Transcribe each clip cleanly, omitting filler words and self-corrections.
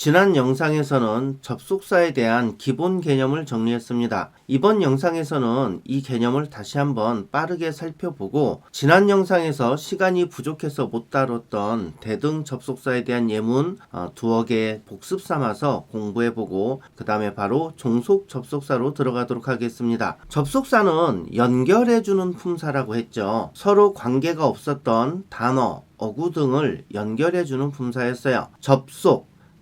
지난 영상에서는 접속사에 대한 기본 개념을 정리했습니다. 이번 영상에서는 이 개념을 다시 한번 빠르게 살펴보고 지난 영상에서 시간이 부족해서 못 다뤘던 대등 접속사에 대한 예문 두어 개 복습 삼아서 공부해보고 그 다음에 바로 종속 접속사로 들어가도록 하겠습니다. 접속사는 연결해주는 품사라고 했죠. 서로 관계가 없었던 단어, 어구 등을 연결해주는 품사였어요.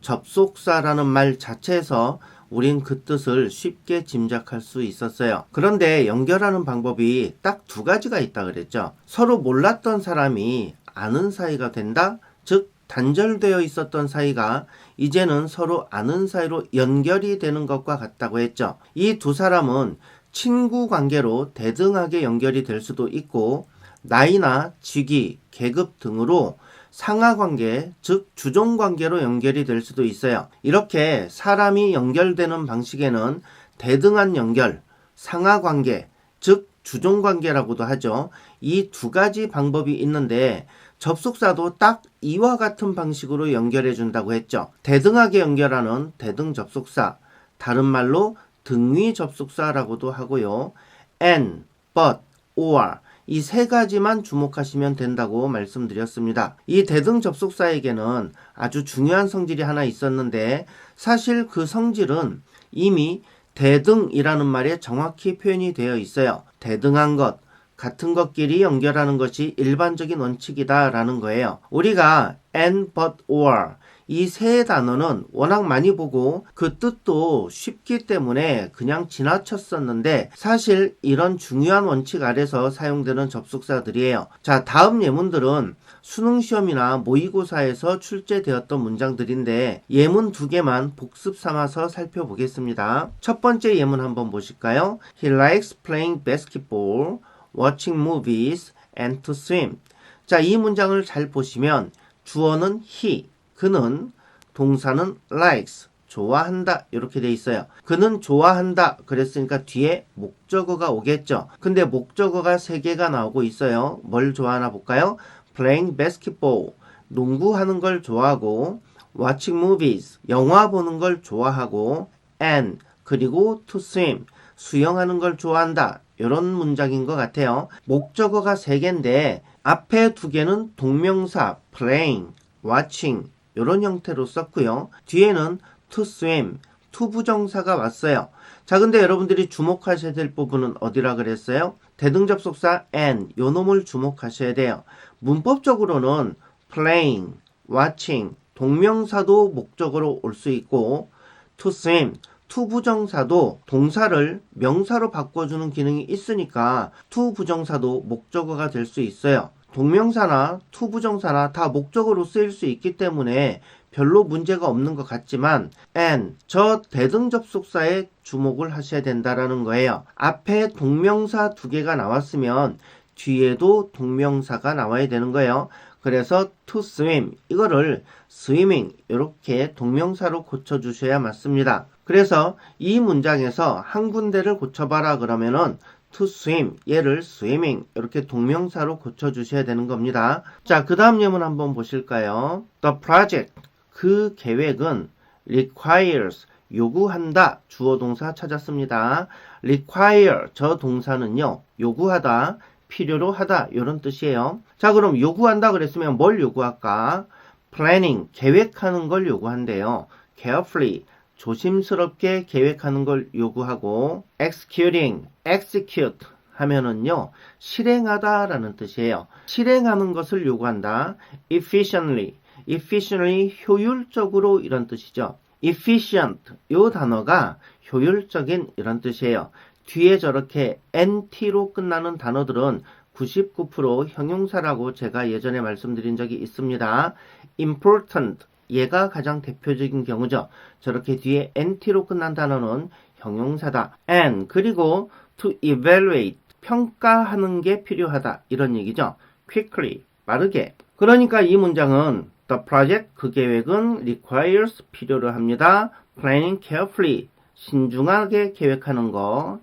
접속사라는 말 자체에서 우린 그 뜻을 쉽게 짐작할 수 있었어요. 그런데 연결하는 방법이 딱 두 가지가 있다 그랬죠. 서로 몰랐던 사람이 아는 사이가 된다? 즉 단절되어 있었던 사이가 이제는 서로 아는 사이로 연결이 되는 것과 같다고 했죠. 이 두 사람은 친구 관계로 대등하게 연결이 될 수도 있고 나이나 직위, 계급 등으로 상하관계, 즉 주종관계로 연결이 될 수도 있어요. 이렇게 사람이 연결되는 방식에는 대등한 연결, 상하관계, 즉 주종관계라고도 하죠. 이 두 가지 방법이 있는데 접속사도 딱 이와 같은 방식으로 연결해 준다고 했죠. 대등하게 연결하는 대등 접속사, 다른 말로 등위 접속사라고도 하고요. and, but, or 이 세 가지만 주목하시면 된다고 말씀드렸습니다. 이 대등 접속사에게는 아주 중요한 성질이 하나 있었는데 사실 그 성질은 이미 대등이라는 말에 정확히 표현이 되어 있어요. 대등한 것, 같은 것끼리 연결하는 것이 일반적인 원칙이다 라는 거예요. 우리가 and, but, or 이 세 단어는 워낙 많이 보고 그 뜻도 쉽기 때문에 그냥 지나쳤었는데 사실 이런 중요한 원칙 아래서 사용되는 접속사들이에요. 자, 다음 예문들은 수능시험이나 모의고사에서 출제되었던 문장들인데 예문 두 개만 복습 삼아서 살펴보겠습니다. 첫 번째 예문 한번 보실까요? He likes playing basketball, watching movies, and to swim. 자, 이 문장을 잘 보시면 주어는 he, 그는, 동사는 likes, 좋아한다 이렇게 돼 있어요. 그는 좋아한다 그랬으니까 뒤에 목적어가 오겠죠. 근데 목적어가 3개가 나오고 있어요. 뭘 좋아하나 볼까요? playing basketball, 농구하는 걸 좋아하고 watching movies, 영화 보는 걸 좋아하고 and, 그리고 to swim, 수영하는 걸 좋아한다. 이런 문장인 것 같아요. 목적어가 3개인데 앞에 2개는 동명사 playing, watching 이런 형태로 썼고요. 뒤에는 to swim, to 부정사가 왔어요. 자, 근데 여러분들이 주목하셔야 될 부분은 어디라 그랬어요? 대등접속사 and 요 놈을 주목하셔야 돼요. 문법적으로는 playing, watching, 동명사도 목적으로 올 수 있고 to swim, to 부정사도 동사를 명사로 바꿔주는 기능이 있으니까 to 부정사도 목적어가 될 수 있어요. 동명사나 to 부정사나 다 목적어로 쓰일 수 있기 때문에 별로 문제가 없는 것 같지만 and, 저 대등접속사에 주목을 하셔야 된다라는 거예요. 앞에 동명사 2개가 나왔으면 뒤에도 동명사가 나와야 되는 거예요. 그래서 to swim, 이거를 swimming 이렇게 동명사로 고쳐주셔야 맞습니다. 그래서 이 문장에서 한 군데를 고쳐봐라 그러면은 to swim, 얘를 swimming 이렇게 동명사로 고쳐주셔야 되는 겁니다. 자, 그 다음 예문 한번 보실까요? The project, 그 계획은 requires, 요구한다, 주어 동사 찾았습니다. require, 저 동사는요, 요구하다, 필요로 하다 이런 뜻이에요. 자, 그럼 요구한다 그랬으면 뭘 요구할까? planning, 계획하는 걸 요구한대요. carefully, 조심스럽게 계획하는 걸 요구하고 executing, execute 하면은요 실행하다 라는 뜻이에요. 실행하는 것을 요구한다. efficiently, efficiently 효율적으로 이런 뜻이죠. efficient 요 단어가 효율적인 이런 뜻이에요. 뒤에 저렇게 nt로 끝나는 단어들은 99% 형용사라고 제가 예전에 말씀드린 적이 있습니다. important, 얘가 가장 대표적인 경우죠. 저렇게 뒤에 nt로 끝난 단어는 형용사다. and, 그리고 to evaluate, 평가하는 게 필요하다. 이런 얘기죠. quickly, 빠르게. 그러니까 이 문장은 the project, 그 계획은 requires, 필요로 합니다. planning carefully, 신중하게 계획하는 거.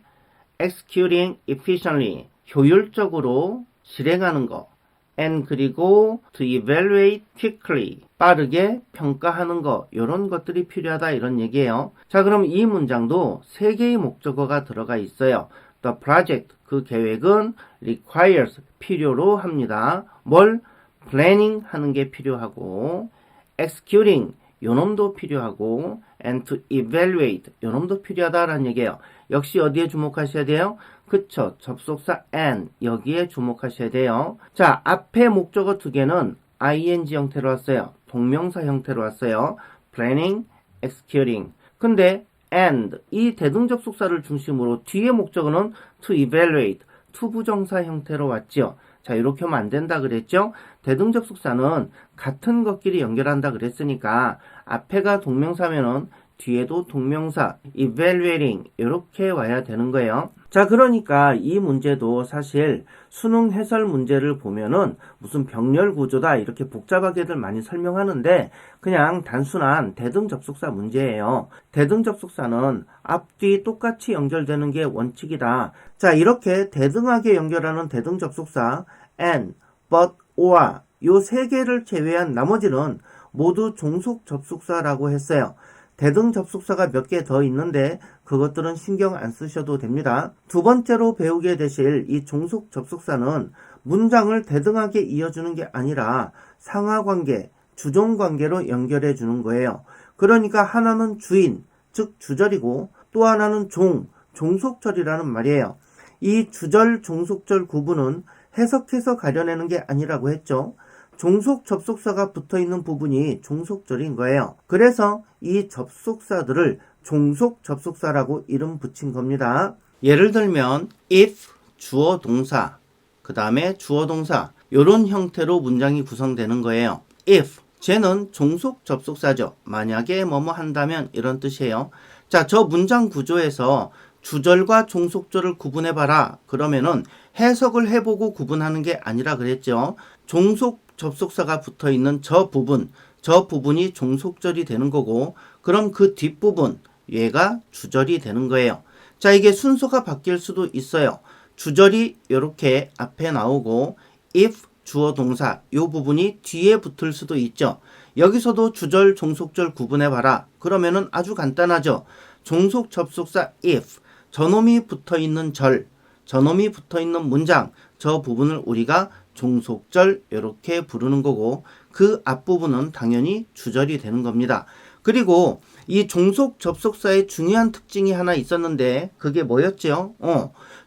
executing efficiently, 효율적으로 실행하는 거. and 그리고 to evaluate quickly. 빠르게 평가하는 거, 이런 것들이 필요하다 이런 얘기예요. 자, 그럼 이 문장도 3개의 목적어가 들어가 있어요. The project, 그 계획은 requires, 필요로 합니다. 뭘? planning 하는 게 필요하고 executing, 요놈도 필요하고 and to evaluate, 요놈도 필요하다라는 얘기예요. 역시 어디에 주목하셔야 돼요? 그쵸, 접속사 and, 여기에 주목하셔야 돼요. 자, 앞에 목적어 2개는 ing 형태로 왔어요. 동명사 형태로 왔어요. planning, executing. 근데 and, 이 대등접속사를 중심으로 뒤에 목적어는 to evaluate, 투부정사 형태로 왔죠. 자, 이렇게 하면 안 된다 그랬죠? 대등접속사는 같은 것끼리 연결한다 그랬으니까 앞에가 동명사면은 뒤에도 동명사, evaluating 이렇게 와야 되는 거예요. 자, 그러니까 이 문제도 사실 수능 해설 문제를 보면은 무슨 병렬 구조다 이렇게 복잡하게들 많이 설명하는데 그냥 단순한 대등접속사 문제예요. 대등접속사는 앞뒤 똑같이 연결되는 게 원칙이다. 자, 이렇게 대등하게 연결하는 대등접속사 and, but, or 요 3개를 제외한 나머지는 모두 종속접속사라고 했어요. 대등접속사가 몇 개 더 있는데 그것들은 신경 안 쓰셔도 됩니다. 2번째로 배우게 되실 이 종속접속사는 문장을 대등하게 이어주는 게 아니라 상하관계, 주종관계로 연결해 주는 거예요. 그러니까 하나는 주인, 즉 주절이고 또 하나는 종속절이라는 말이에요. 이 주절, 종속절 구분은 해석해서 가려내는 게 아니라고 했죠. 종속 접속사가 붙어있는 부분이 종속절인 거예요. 그래서 이 접속사들을 종속 접속사라고 이름 붙인 겁니다. 예를 들면 if, 주어 동사, 그 다음에 주어 동사 이런 형태로 문장이 구성되는 거예요. if, 쟤는 종속 접속사죠. 만약에 뭐뭐 한다면 이런 뜻이에요. 자, 저 문장 구조에서 주절과 종속절을 구분해봐라. 그러면은 해석을 해보고 구분하는 게 아니라 그랬죠. 종속 접속사가 붙어있는 저 부분이 종속절이 되는 거고 그럼 그 뒷부분, 얘가 주절이 되는 거예요. 자, 이게 순서가 바뀔 수도 있어요. 주절이 이렇게 앞에 나오고 if, 주어 동사 이 부분이 뒤에 붙을 수도 있죠. 여기서도 주절, 종속절 구분해봐라. 그러면은 아주 간단하죠. 종속 접속사 if, 저놈이 붙어있는 절, 저놈이 붙어있는 문장, 저 부분을 우리가 종속절 이렇게 부르는 거고 그 앞부분은 당연히 주절이 되는 겁니다. 그리고 이 종속 접속사의 중요한 특징이 하나 있었는데 그게 뭐였죠?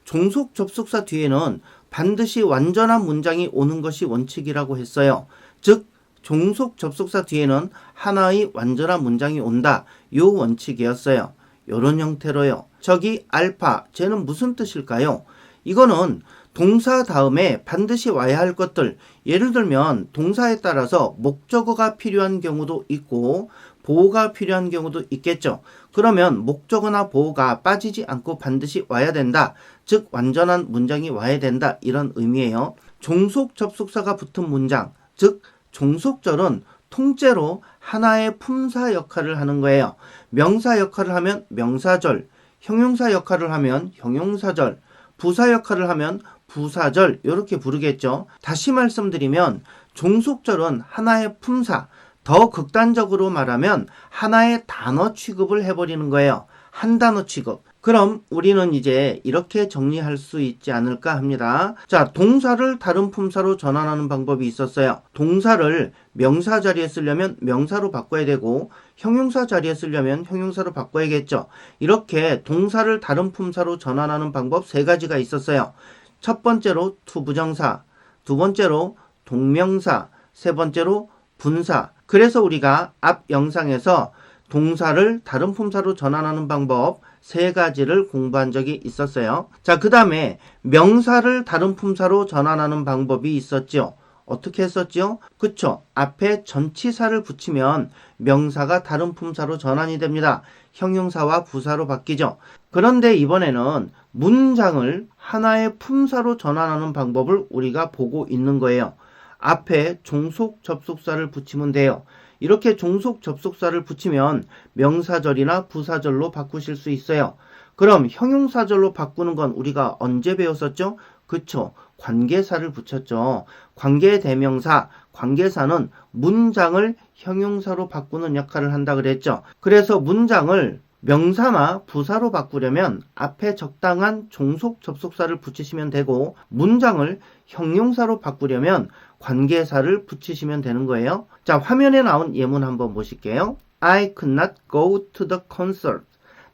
종속 접속사 뒤에는 반드시 완전한 문장이 오는 것이 원칙이라고 했어요. 즉 종속 접속사 뒤에는 하나의 완전한 문장이 온다. 요 원칙이었어요. 요런 형태로요. 저기 알파, 쟤는 무슨 뜻일까요? 이거는 동사 다음에 반드시 와야 할 것들, 예를 들면 동사에 따라서 목적어가 필요한 경우도 있고 보호가 필요한 경우도 있겠죠. 그러면 목적어나 보호가 빠지지 않고 반드시 와야 된다. 즉 완전한 문장이 와야 된다. 이런 의미예요. 종속 접속사가 붙은 문장, 즉 종속절은 통째로 하나의 품사 역할을 하는 거예요. 명사 역할을 하면 명사절, 형용사 역할을 하면 형용사절, 부사 역할을 하면 부사절 이렇게 부르겠죠. 다시 말씀드리면 종속절은 하나의 품사, 더 극단적으로 말하면 하나의 단어 취급을 해버리는 거예요. 한 단어 취급. 그럼 우리는 이제 이렇게 정리할 수 있지 않을까 합니다. 자, 동사를 다른 품사로 전환하는 방법이 있었어요. 동사를 명사 자리에 쓰려면 명사로 바꿔야 되고 형용사 자리에 쓰려면 형용사로 바꿔야겠죠. 이렇게 동사를 다른 품사로 전환하는 방법 3가지가 있었어요. 첫 번째로 투부정사, 두 번째로 동명사, 세 번째로 분사. 그래서 우리가 앞 영상에서 동사를 다른 품사로 전환하는 방법 3가지를 공부한 적이 있었어요. 자, 그 다음에 명사를 다른 품사로 전환하는 방법이 있었죠. 어떻게 했었죠? 그쵸? 앞에 전치사를 붙이면 명사가 다른 품사로 전환이 됩니다. 형용사와 부사로 바뀌죠. 그런데 이번에는 문장을 하나의 품사로 전환하는 방법을 우리가 보고 있는 거예요. 앞에 종속 접속사를 붙이면 돼요. 이렇게 종속 접속사를 붙이면 명사절이나 부사절로 바꾸실 수 있어요. 그럼 형용사절로 바꾸는 건 우리가 언제 배웠었죠? 그쵸. 관계사를 붙였죠. 관계대명사, 관계사는 문장을 형용사로 바꾸는 역할을 한다 그랬죠. 그래서 문장을 명사나 부사로 바꾸려면 앞에 적당한 종속 접속사를 붙이시면 되고, 문장을 형용사로 바꾸려면 관계사를 붙이시면 되는 거예요. 자, 화면에 나온 예문 한번 보실게요. I could not go to the concert.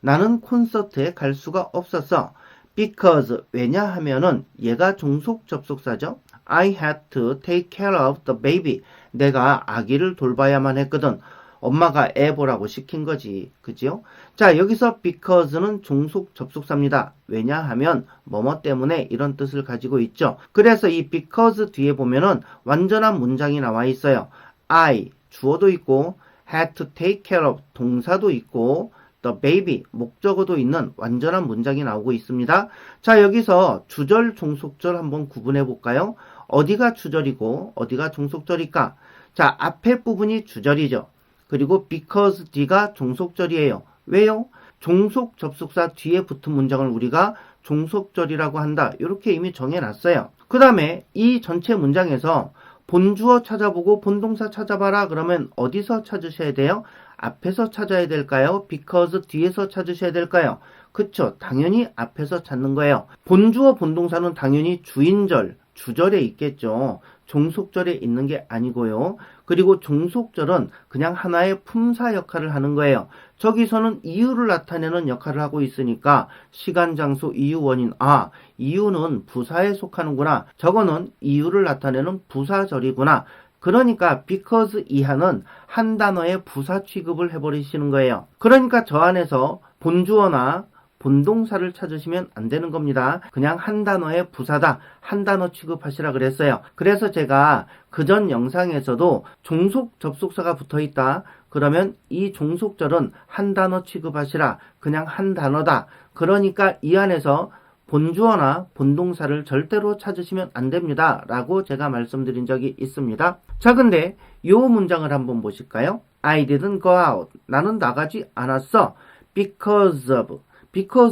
나는 콘서트에 갈 수가 없었어. Because 왜냐하면은 얘가 종속 접속사죠. I had to take care of the baby. 내가 아기를 돌봐야만 했거든. 엄마가 애 보라고 시킨 거지. 그죠? 자, 여기서 because는 종속 접속사입니다. 왜냐하면 뭐뭐 때문에 이런 뜻을 가지고 있죠. 그래서 이 because 뒤에 보면은 완전한 문장이 나와 있어요. I 주어도 있고 had to take care of 동사도 있고 the baby 목적어도 있는 완전한 문장이 나오고 있습니다. 자, 여기서 주절 종속절 한번 구분해 볼까요? 어디가 주절이고 어디가 종속절일까? 자, 앞에 부분이 주절이죠. 그리고 because 뒤가 종속절이에요. 왜요? 종속 접속사 뒤에 붙은 문장을 우리가 종속절이라고 한다. 이렇게 이미 정해놨어요. 그 다음에 이 전체 문장에서 본주어 찾아보고 본동사 찾아봐라. 그러면 어디서 찾으셔야 돼요? 앞에서 찾아야 될까요? because 뒤에서 찾으셔야 될까요? 그쵸. 당연히 앞에서 찾는 거예요. 본주어 본동사는 당연히 주인절, 주절에 있겠죠. 종속절에 있는 게 아니고요. 그리고 종속절은 그냥 하나의 품사 역할을 하는 거예요. 저기서는 이유를 나타내는 역할을 하고 있으니까 시간, 장소, 이유, 원인. 아, 이유는 부사에 속하는구나. 저거는 이유를 나타내는 부사절이구나. 그러니까 because 이하는 한 단어의 부사 취급을 해버리시는 거예요. 그러니까 저 안에서 본주어나 본동사를 찾으시면 안 되는 겁니다. 그냥 한 단어의 부사다. 한 단어 취급하시라 그랬어요. 그래서 제가 그전 영상에서도 종속 접속사가 붙어있다. 그러면 이 종속절은 한 단어 취급하시라. 그냥 한 단어다. 그러니까 이 안에서 본주어나 본동사를 절대로 찾으시면 안 됩니다. 라고 제가 말씀드린 적이 있습니다. 자, 근데 이 문장을 한번 보실까요? I didn't go out. 나는 나가지 않았어. Because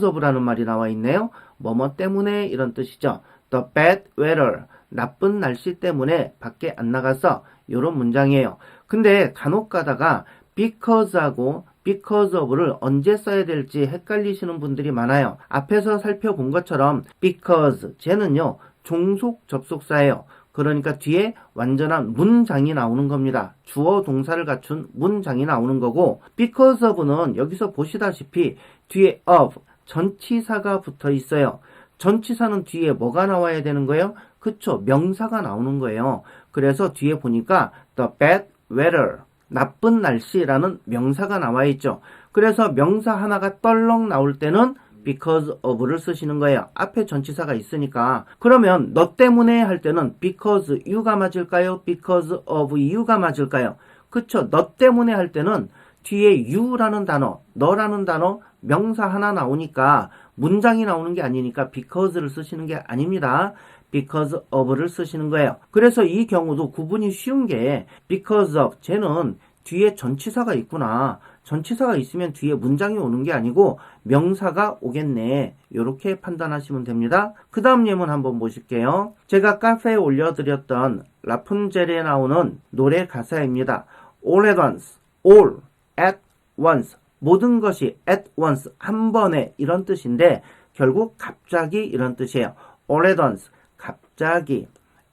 of라는 말이 나와 있네요. 뭐뭐 때문에 이런 뜻이죠. The bad weather. 나쁜 날씨 때문에 밖에 안 나갔어. 이런 문장이에요. 근데 간혹 가다가 because하고 because of를 언제 써야 될지 헷갈리시는 분들이 많아요. 앞에서 살펴본 것처럼 because, 쟤는요 종속 접속사예요. 그러니까 뒤에 완전한 문장이 나오는 겁니다. 주어 동사를 갖춘 문장이 나오는 거고, because of는 여기서 보시다시피 뒤에 of, 전치사가 붙어 있어요. 전치사는 뒤에 뭐가 나와야 되는 거예요? 그쵸, 명사가 나오는 거예요. 그래서 뒤에 보니까 the bad weather, 나쁜 날씨라는 명사가 나와 있죠. 그래서 명사 하나가 떨렁 나올 때는 because of를 쓰시는 거예요. 앞에 전치사가 있으니까. 그러면 너 때문에 할 때는 because you가 맞을까요? because of you가 맞을까요? 그쵸. 너 때문에 할 때는 뒤에 you라는 단어, 너라는 단어, 명사 하나 나오니까 문장이 나오는 게 아니니까 because를 쓰시는 게 아닙니다. because of를 쓰시는 거예요. 그래서 이 경우도 구분이 쉬운 게 because of, 쟤는 뒤에 전치사가 있구나. 전치사가 있으면 뒤에 문장이 오는 게 아니고 명사가 오겠네. 이렇게 판단하시면 됩니다. 그 다음 예문 한번 보실게요. 제가 카페에 올려드렸던 라푼젤에 나오는 노래 가사입니다. All at once, all at once, 모든 것이 at once, 한 번에, 이런 뜻인데 결국 갑자기 이런 뜻이에요. All at once, 갑자기.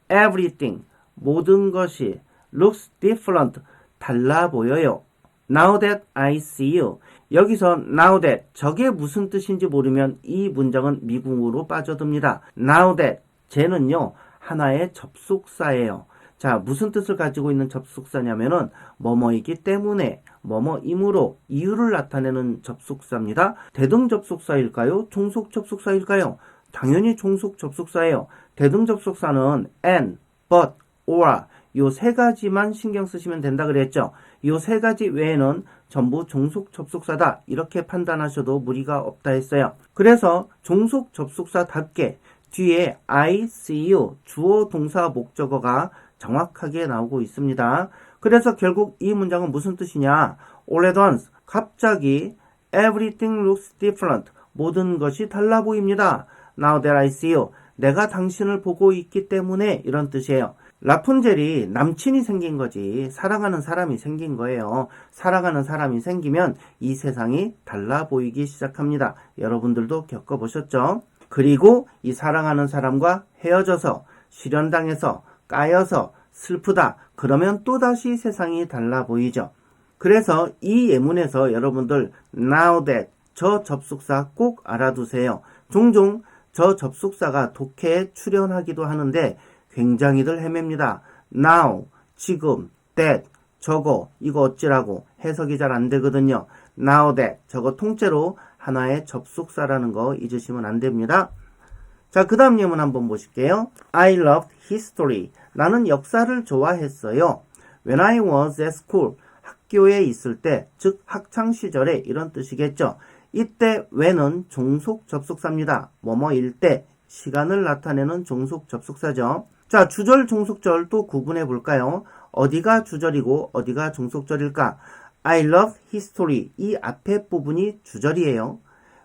Everything, 모든 것이. Looks different, 달라 보여요. Now that I see you. 여기서 now that, 저게 무슨 뜻인지 모르면 이 문장은 미궁으로 빠져듭니다. Now that, 쟤는요 하나의 접속사예요. 자, 무슨 뜻을 가지고 있는 접속사냐면은 뭐뭐이기 때문에, 뭐뭐이므로, 이유를 나타내는 접속사입니다. 대등 접속사일까요? 종속 접속사일까요? 당연히 종속 접속사예요. 대등 접속사는 and, but, or 요 세 가지만 신경 쓰시면 된다 그랬죠. 요 세 가지 외에는 전부 종속 접속사다. 이렇게 판단하셔도 무리가 없다 했어요. 그래서 종속 접속사답게 뒤에 I see you, 주어 동사 목적어가 정확하게 나오고 있습니다. 그래서 결국 이 문장은 무슨 뜻이냐? All at once, 갑자기 everything looks different, 모든 것이 달라 보입니다. Now that I see you, 내가 당신을 보고 있기 때문에 이런 뜻이에요. 라푼젤이 남친이 생긴 거지 사랑하는 사람이 생긴 거예요. 사랑하는 사람이 생기면 이 세상이 달라 보이기 시작합니다. 여러분들도 겪어보셨죠? 그리고 이 사랑하는 사람과 헤어져서 실연당해서 까여서 슬프다. 그러면 또다시 세상이 달라 보이죠. 그래서 이 예문에서 여러분들 now that 저 접속사 꼭 알아두세요. 종종 저 접속사가 독해에 출연하기도 하는데 굉장히들 헤맵니다. now, 지금, that, 저거, 이거 어찌라고 해석이 잘 안 되거든요. now that, 저거 통째로 하나의 접속사라는 거 잊으시면 안 됩니다. 자, 그 다음 예문 한번 보실게요. I loved history. 나는 역사를 좋아했어요. When I was at school. 학교에 있을 때, 즉 학창시절에 이런 뜻이겠죠. 이때 when은 종속 접속사입니다. 뭐뭐일 때, 시간을 나타내는 종속 접속사죠. 자, 주절, 종속절 또 구분해 볼까요? 어디가 주절이고 어디가 종속절일까? I love history. 이 앞에 부분이 주절이에요.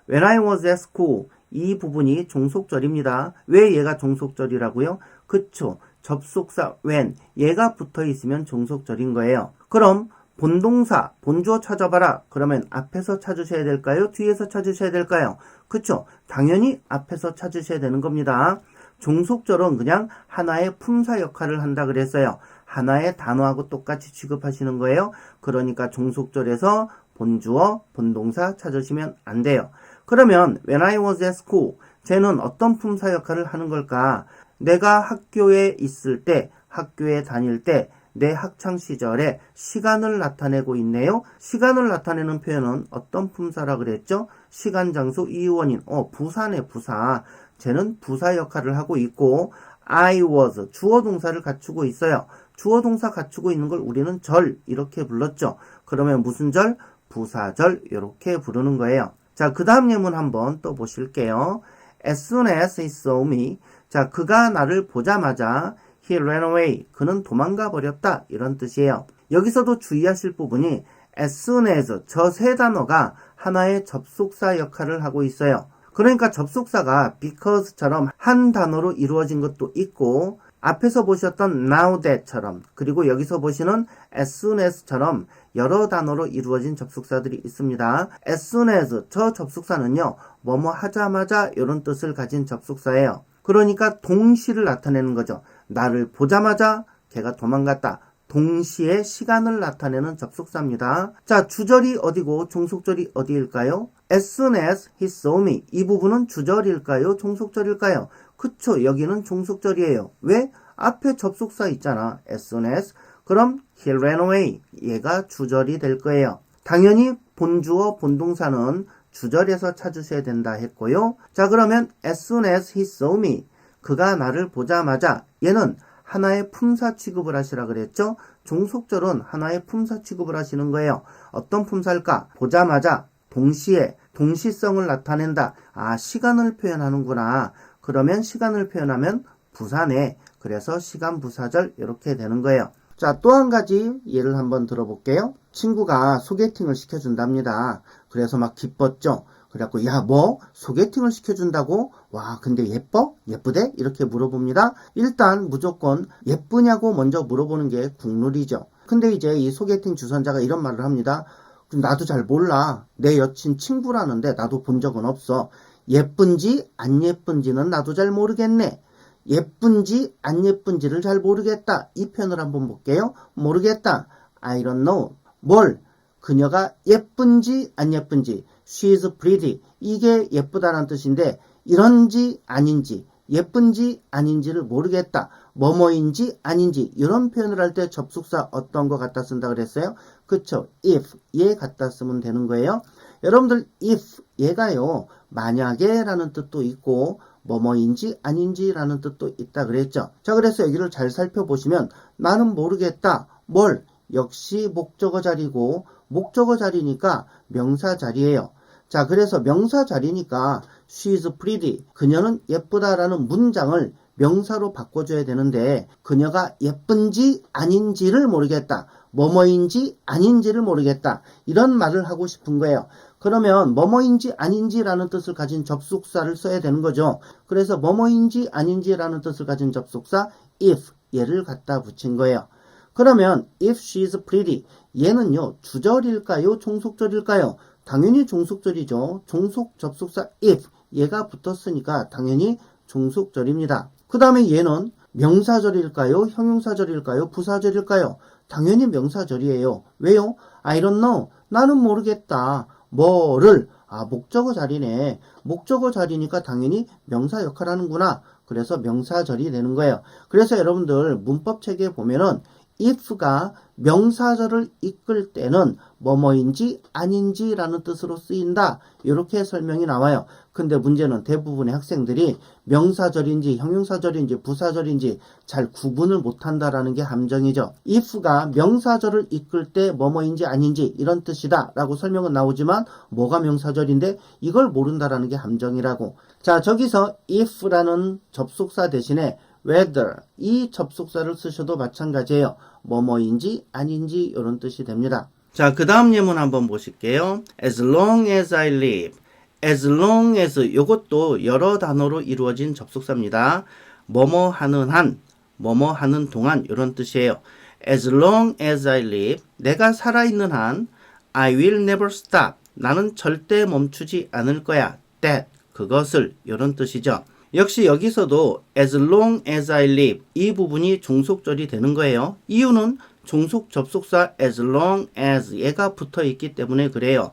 When I was at school. 이 부분이 종속절입니다. 왜 얘가 종속절이라고요? 그쵸. 접속사 when. 얘가 붙어 있으면 종속절인 거예요. 그럼 본동사, 본주어 찾아봐라. 그러면 앞에서 찾으셔야 될까요? 뒤에서 찾으셔야 될까요? 그쵸. 당연히 앞에서 찾으셔야 되는 겁니다. 종속절은 그냥 하나의 품사 역할을 한다 그랬어요. 하나의 단어하고 똑같이 취급하시는 거예요. 그러니까 종속절에서 본주어, 본동사 찾으시면 안 돼요. 그러면 when I was at school, 쟤는 어떤 품사 역할을 하는 걸까? 내가 학교에 있을 때, 학교에 다닐 때, 내 학창시절에 시간을 나타내고 있네요. 시간을 나타내는 표현은 어떤 품사라 그랬죠? 시간, 장소, 이유, 원인. 부사네, 부사. 쟤는 부사 역할을 하고 있고 I was, 주어 동사를 갖추고 있어요. 주어 동사 갖추고 있는 걸 우리는 절 이렇게 불렀죠. 그러면 무슨 절? 부사절 이렇게 부르는 거예요. 자, 그 다음 예문 한번 또 보실게요. As soon as he saw me. 자, 그가 나를 보자마자 he ran away. 그는 도망가 버렸다. 이런 뜻이에요. 여기서도 주의하실 부분이 as soon as 저 세 단어가 하나의 접속사 역할을 하고 있어요. 그러니까 접속사가 because처럼 한 단어로 이루어진 것도 있고 앞에서 보셨던 now that처럼 그리고 여기서 보시는 as soon as처럼 여러 단어로 이루어진 접속사들이 있습니다. as soon as 저 접속사는요. 뭐뭐 하자마자 이런 뜻을 가진 접속사예요. 그러니까 동시를 나타내는 거죠. 나를 보자마자 걔가 도망갔다. 동시에 시간을 나타내는 접속사입니다. 자, 주절이 어디고 종속절이 어디일까요? As soon as he saw me. 이 부분은 주절일까요? 종속절일까요? 그쵸, 여기는 종속절이에요. 왜? 앞에 접속사 있잖아. As soon as. 그럼 he ran away. 얘가 주절이 될 거예요. 당연히 본주어, 본동사는 주절에서 찾으셔야 된다 했고요. 자, 그러면 as soon as he saw me. 그가 나를 보자마자 얘는 하나의 품사 취급을 하시라 그랬죠? 종속절은 하나의 품사 취급을 하시는 거예요. 어떤 품사일까? 보자마자, 동시에, 동시성을 나타낸다. 아, 시간을 표현하는구나. 그러면 시간을 표현하면 부사네. 그래서 시간 부사절 이렇게 되는 거예요. 자, 또 한 가지 예를 한번 들어볼게요. 친구가 소개팅을 시켜준답니다. 그래서 막 기뻤죠. 그래갖고 야, 뭐 소개팅을 시켜준다고? 와, 근데 예뻐? 예쁘대? 이렇게 물어봅니다. 일단 무조건 예쁘냐고 먼저 물어보는 게 국룰이죠. 근데 이제 이 소개팅 주선자가 이런 말을 합니다. 나도 잘 몰라. 내 여친 친구라는데 나도 본 적은 없어. 예쁜지 안 예쁜지는 나도 잘 모르겠네. 예쁜지 안 예쁜지를 잘 모르겠다. 이 표현을 한번 볼게요. 모르겠다. I don't know. 뭘? 그녀가 예쁜지 안 예쁜지. She's pretty. 이게 예쁘다는 뜻인데 이런지 아닌지 예쁜지 아닌지를 모르겠다. 뭐뭐인지 아닌지 이런 표현을 할 때 접속사 어떤 거 갖다 쓴다 그랬어요? 그쵸? if 얘 갖다 쓰면 되는 거예요. 여러분들 if 얘가요 만약에 라는 뜻도 있고 뭐뭐인지 아닌지라는 뜻도 있다 그랬죠. 자, 그래서 여기를 잘 살펴보시면 나는 모르겠다. 뭘? 역시 목적어 자리고 목적어 자리니까 명사 자리예요. 자, 그래서 명사 자리니까 she's pretty. 그녀는 예쁘다라는 문장을 명사로 바꿔줘야 되는데 그녀가 예쁜지 아닌지를 모르겠다. 뭐뭐인지 아닌지를 모르겠다. 이런 말을 하고 싶은 거예요. 그러면 뭐뭐인지 아닌지라는 뜻을 가진 접속사를 써야 되는 거죠. 그래서 뭐뭐인지 아닌지라는 뜻을 가진 접속사 if 얘를 갖다 붙인 거예요. 그러면 if she's pretty 얘는요 주절일까요 종속절일까요? 당연히 종속절이죠. 종속 접속사 if 얘가 붙었으니까 당연히 종속절입니다. 그 다음에 얘는 명사절일까요? 형용사절일까요? 부사절일까요? 당연히 명사절이에요. 왜요? I don't know. 나는 모르겠다. 뭐를? 목적어 자리네. 목적어 자리니까 당연히 명사 역할하는구나. 그래서 명사절이 되는 거예요. 그래서 여러분들 문법 책에 보면은 if가 명사절을 이끌 때는 뭐뭐인지 아닌지라는 뜻으로 쓰인다. 이렇게 설명이 나와요. 근데 문제는 대부분의 학생들이 명사절인지 형용사절인지 부사절인지 잘 구분을 못한다라는 게 함정이죠. if가 명사절을 이끌 때 뭐뭐인지 아닌지 이런 뜻이다 라고 설명은 나오지만 뭐가 명사절인데 이걸 모른다라는 게 함정이라고. 자, 저기서 if라는 접속사 대신에 whether 이 접속사를 쓰셔도 마찬가지예요. 뭐뭐인지 아닌지 이런 뜻이 됩니다. 자, 그 다음 예문 한번 보실게요. As long as I live. As long as 이것도 여러 단어로 이루어진 접속사입니다. 뭐뭐 하는 한, 뭐뭐 하는 동안 이런 뜻이에요. As long as I live. 내가 살아있는 한 I will never stop. 나는 절대 멈추지 않을 거야. That 그것을 이런 뜻이죠. 역시 여기서도 as long as I live 이 부분이 종속절이 되는 거예요. 이유는 종속 접속사 as long as 얘가 붙어 있기 때문에 그래요.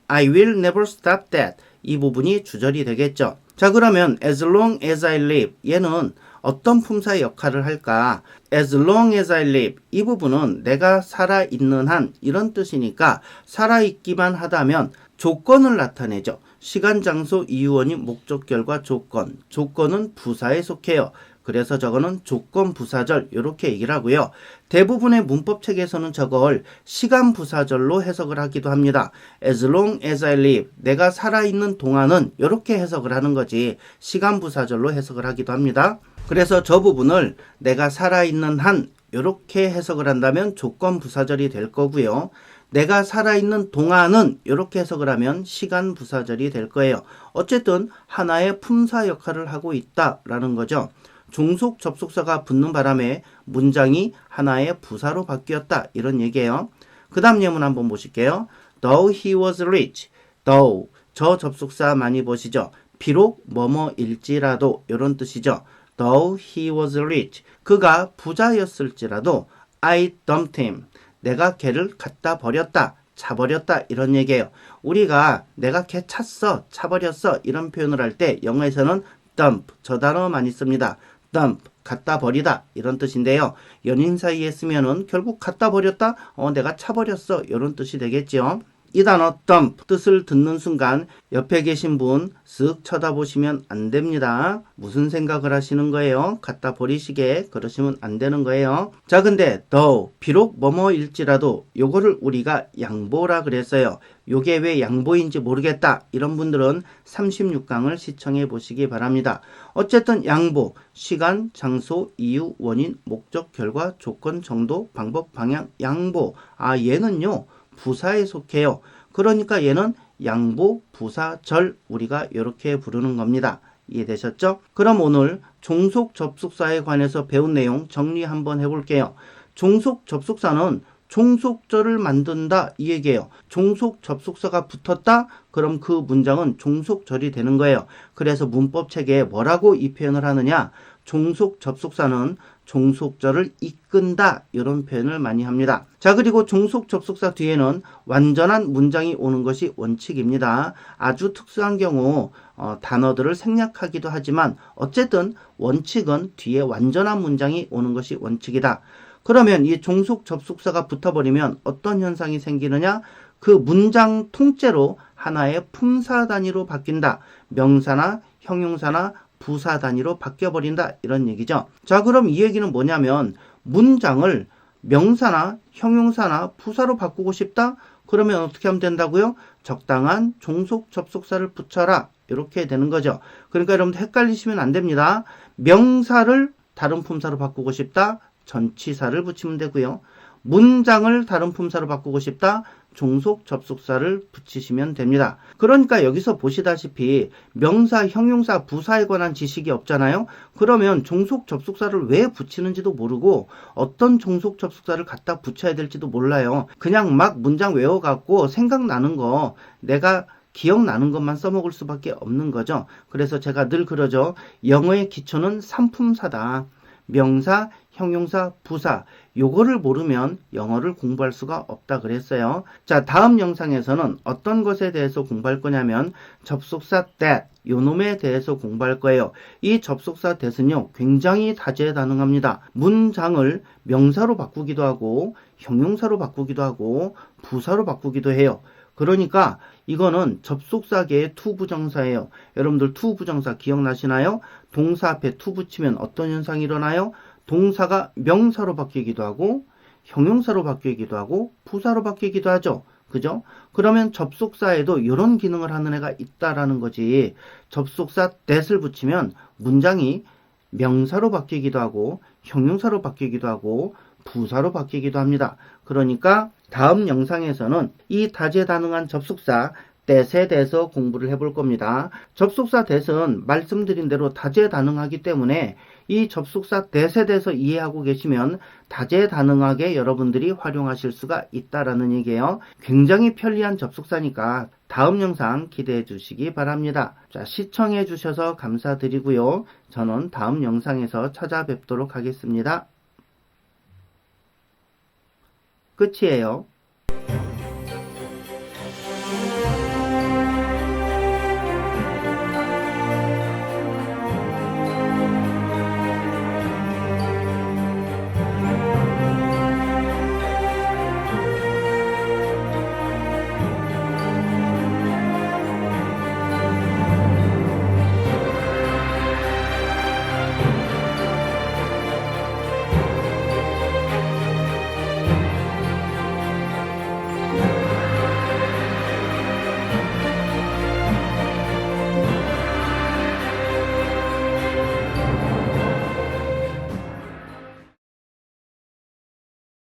I will never stop that 이 부분이 주절이 되겠죠. 자, 그러면 as long as I live 얘는 어떤 품사의 역할을 할까? as long as I live 이 부분은 내가 살아있는 한 이런 뜻이니까 살아있기만 하다면 조건을 나타내죠. 시간, 장소, 이유, 원인, 목적, 결과, 조건. 조건은 부사에 속해요. 그래서 저거는 조건 부사절 이렇게 얘기를 하고요. 대부분의 문법 책에서는 저걸 시간 부사절로 해석을 하기도 합니다. As long as I live 내가 살아있는 동안은 이렇게 해석을 하는 거지 시간 부사절로 해석을 하기도 합니다. 그래서 저 부분을 내가 살아있는 한 이렇게 해석을 한다면 조건 부사절이 될 거고요. 내가 살아있는 동안은 이렇게 해석을 하면 시간 부사절이 될 거예요. 어쨌든 하나의 품사 역할을 하고 있다라는 거죠. 종속 접속사가 붙는 바람에 문장이 하나의 부사로 바뀌었다 이런 얘기예요. 그 다음 예문 한번 보실게요. Though he was rich. Though 저 접속사 많이 보시죠. 비록 뭐뭐일지라도 이런 뜻이죠. Though he was rich. 그가 부자였을지라도 I dumped him. 내가 걔를 갖다 버렸다, 차버렸다 이런 얘기예요. 우리가 내가 걔 찼어, 차버렸어 이런 표현을 할 때 영어에서는 dump 저 단어 많이 씁니다. dump 갖다 버리다 이런 뜻인데요. 연인 사이에 쓰면은 결국 갖다 버렸다, 내가 차버렸어 이런 뜻이 되겠죠. 이 단어 dump 뜻을 듣는 순간 옆에 계신 분 쓱 쳐다보시면 안 됩니다. 무슨 생각을 하시는 거예요? 갖다 버리시게 그러시면 안 되는 거예요. 자, 근데 though 비록 뭐뭐일지라도 요거를 우리가 양보라 그랬어요. 요게 왜 양보인지 모르겠다 이런 분들은 36강을 시청해 보시기 바랍니다. 어쨌든 양보, 시간, 장소, 이유, 원인, 목적, 결과, 조건, 정도, 방법, 방향, 양보. 얘는요 부사에 속해요. 그러니까 얘는 양보, 부사절 우리가 이렇게 부르는 겁니다. 이해되셨죠? 그럼 오늘 종속 접속사에 관해서 배운 내용 정리 한번 해볼게요. 종속 접속사는 종속절을 만든다 이 얘기예요. 종속 접속사가 붙었다? 그럼 그 문장은 종속절이 되는 거예요. 그래서 문법책에 뭐라고 이 표현을 하느냐? 종속 접속사는 종속절을 이끈다 이런 표현을 많이 합니다. 자, 그리고 종속 접속사 뒤에는 완전한 문장이 오는 것이 원칙입니다. 아주 특수한 경우 단어들을 생략하기도 하지만 어쨌든 원칙은 뒤에 완전한 문장이 오는 것이 원칙이다. 그러면 이 종속 접속사가 붙어버리면 어떤 현상이 생기느냐? 그 문장 통째로 하나의 품사 단위로 바뀐다. 명사나 형용사나 부사 단위로 바뀌어버린다 이런 얘기죠. 자, 그럼 이 얘기는 뭐냐면 문장을 명사나 형용사나 부사로 바꾸고 싶다? 그러면 어떻게 하면 된다고요? 적당한 종속 접속사를 붙여라 이렇게 되는 거죠. 그러니까 여러분들 헷갈리시면 안 됩니다. 명사를 다른 품사로 바꾸고 싶다? 전치사를 붙이면 되고요. 문장을 다른 품사로 바꾸고 싶다. 종속 접속사를 붙이시면 됩니다. 그러니까 여기서 보시다시피 명사, 형용사, 부사에 관한 지식이 없잖아요. 그러면 종속 접속사를 왜 붙이는지도 모르고 어떤 종속 접속사를 갖다 붙여야 될지도 몰라요. 그냥 막 문장 외워갖고 생각나는 거 내가 기억나는 것만 써먹을 수밖에 없는 거죠. 그래서 제가 늘 그러죠. 영어의 기초는 삼품사다. 명사, 형용사, 부사 요거를 모르면 영어를 공부할 수가 없다 그랬어요. 자, 다음 영상에서는 어떤 것에 대해서 공부할 거냐면 접속사 that 요 놈에 대해서 공부할 거예요. 이 접속사 that은요 굉장히 다재다능합니다. 문장을 명사로 바꾸기도 하고 형용사로 바꾸기도 하고 부사로 바꾸기도 해요. 그러니까 이거는 접속사계의 투부정사예요. 여러분들 투부정사 기억나시나요? 동사 앞에 투 붙이면 어떤 현상이 일어나요? 동사가 명사로 바뀌기도 하고 형용사로 바뀌기도 하고 부사로 바뀌기도 하죠. 그죠? 그러면 접속사에도 이런 기능을 하는 애가 있다라는 거지. 접속사 that을 붙이면 문장이 명사로 바뀌기도 하고 형용사로 바뀌기도 하고 부사로 바뀌기도 합니다. 그러니까 다음 영상에서는 이 다재다능한 접속사 that에 대해서 공부를 해볼 겁니다. 접속사 that은 말씀드린 대로 다재다능하기 때문에 이 접속사 that에 대해서 이해하고 계시면 다재다능하게 여러분들이 활용하실 수가 있다라는 얘기예요. 굉장히 편리한 접속사니까 다음 영상 기대해 주시기 바랍니다. 자, 시청해 주셔서 감사드리고요. 저는 다음 영상에서 찾아뵙도록 하겠습니다. 끝이에요.